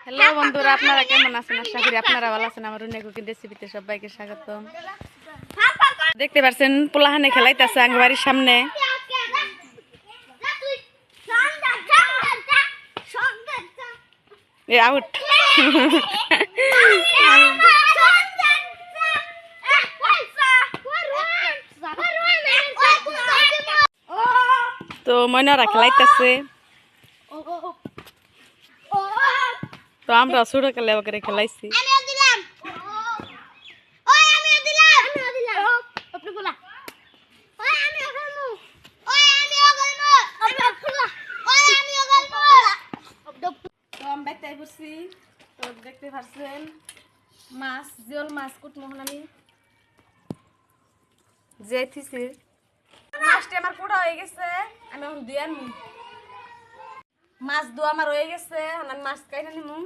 Hello বন্ধুরা, আপনারা কেমন আছেন? আশা করি আপনারা ভালো আছেন। আমার অন্য কুকিং রেসিপিতে সবাইকে স্বাগতম। দেখতে পাচ্ছেন পোলাহানে খেলাইতেছে আঙ্গবাড়ির সামনে। আউট। তো ময়নারা খেলাইতেছে, তো আমরা ছোট কালে ওকে খেলাইছি। তো দেখতে পাচ্ছেন মাছ, জিওল মাছ কুটমোহন আমি যেতেছি। মাছটা আমার পোড়া হয়ে গেছে, আমি এখন দিয়ে আনবো। মাছ দো আমার হয়ে গেছে, আমি মাছ কাইটা নিমু।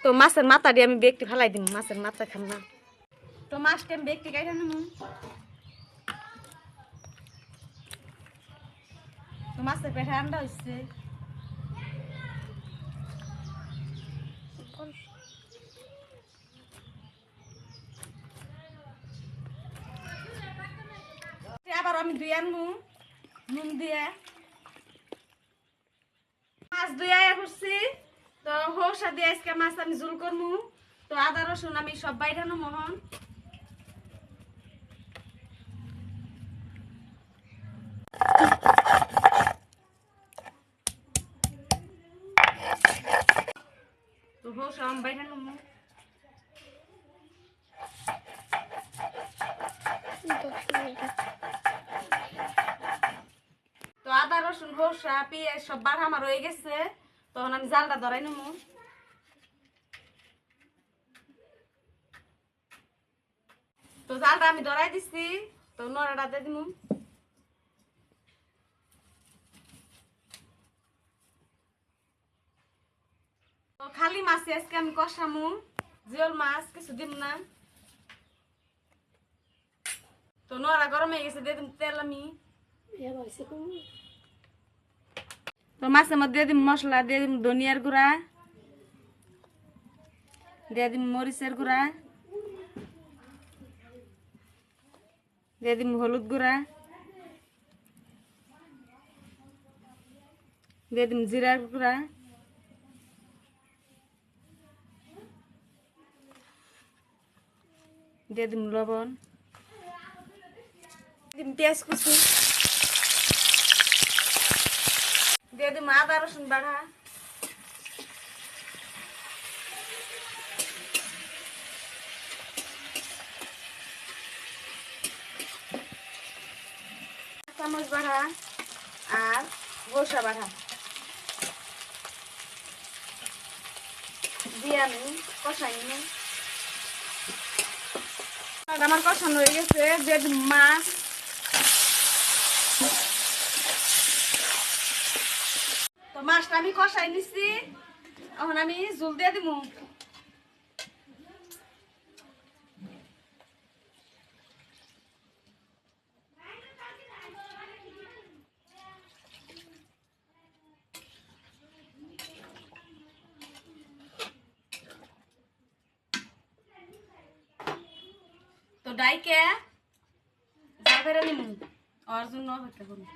তো মাছের মাথা দিয়ে আমি বেগটি ফেলাই দিব, মাছের মাথা খাম না। তো মাছটা আমি বেগটি কাইটা নিমু। তো মাছের পেটে আন্ডা হচ্ছে। আবার আমি ধুয়ে আনবো নুন দিয়ে। মাছ ধুয়ে করছি, তো হৌসা দিয়ে আজকে মাছ আমি ঝোল করবো। তো আদা রসুন আমি সব বাইরানো মোহন। তো হৌসা আমি বাইরানো মোহন। তো আদা রসুন হৌসা পেঁয়াজ সব বাড়া আমার হয়ে গেছে, তখন আমি জালটা ধরাই নেবো। তো জালটা আমি ধরাই দিচ্ছি, তো নড়াটা দিয়ে দিব। তো খালি মাছ আজকে আমি কষামু, জিওল মাছ কিছু দিব না। তো নড়া গরম হয়ে গেছে, দিয়ে দিম তেল আমি। তো মাছের মধ্যে দিয়ে দিম মশলা, দিয়ে দিম ধনিয়ার গুঁড়া, দিয়ে দিম মরিচের গুঁড়া, দিয়ে দিম হলুদ গুঁড়া, দিয়ে দিম জিরার গুঁড়া, দিয়ে দিম লবণ, দিম পেঁয়াজ কুচি, দিয়ে দিম আদা রসুন বাড়া, চামচ বাড়া আর গোসা বাড়া দিয়ে আমি কষাই নিই। আমার কষানো হয়ে গেছে, দিয়ে দিম মাছ। তো মাছটা আমি কষাই নিছি, এখন আমি ঝোল দিয়ে দিব। তো ডাইকে যা করে নিব, ওর জন্য অপেক্ষা করুন।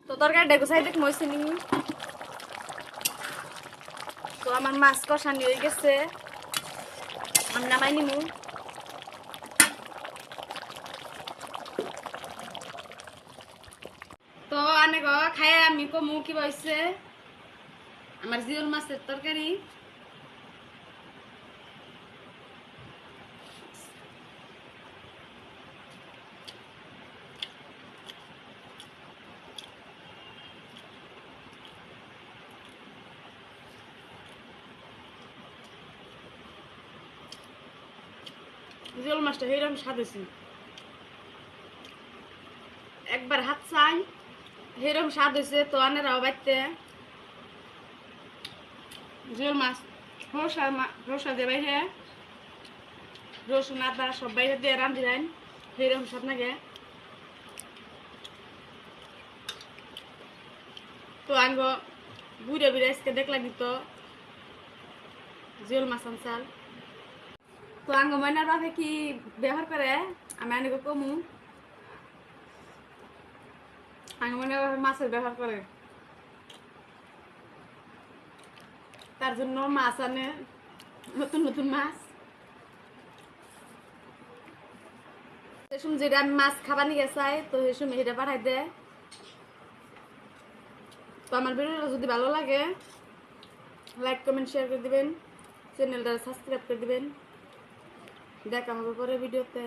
তো তরকারিটা গোছাই দেখ মইছে নি। তো আমার মাছ কষানি হয়ে গেছে, আমি নামাই নিমু। তো অনেক খাই আমি কমু কি হয়েছে আমার জিওল মাছের তরকারি। জিওল মাছটা সেইরকম স্বাদ হয়েছে, একবার হাত চাই সেইরকম স্বাদ হয়েছে। তো আনেরাও বাইতে জিওল মাছ রসা দিয়ে বাইরে রসুন আদা সব বাইরে দিয়ে রান্ধি রান সেইরকম স্বাদ লাগে। তো আঙ্গ বুড়ে বুড়ে আজকে দেখলাম তো জিওল মাছ আনসাল তো আঙ্গ ময়নার বাপে কি ব্যবহার করে আমি আনিব কমু আঙ্গ ময়নার বাপে মাছের ব্যবহার করে তার জন্য মাছ আনে নতুন নতুন মাছ যেটা আমি মাছ খাবার নিয়ে চাই তো সেই সময় এটা পাঠাই দেয় তো আমার ভিডিওটা যদি ভালো লাগে লাইক কমেন্ট শেয়ার করে দিবেন চ্যানেলটা সাবস্ক্রাইব করে দিবেন দেখা হবে পরে ভিডিওতে।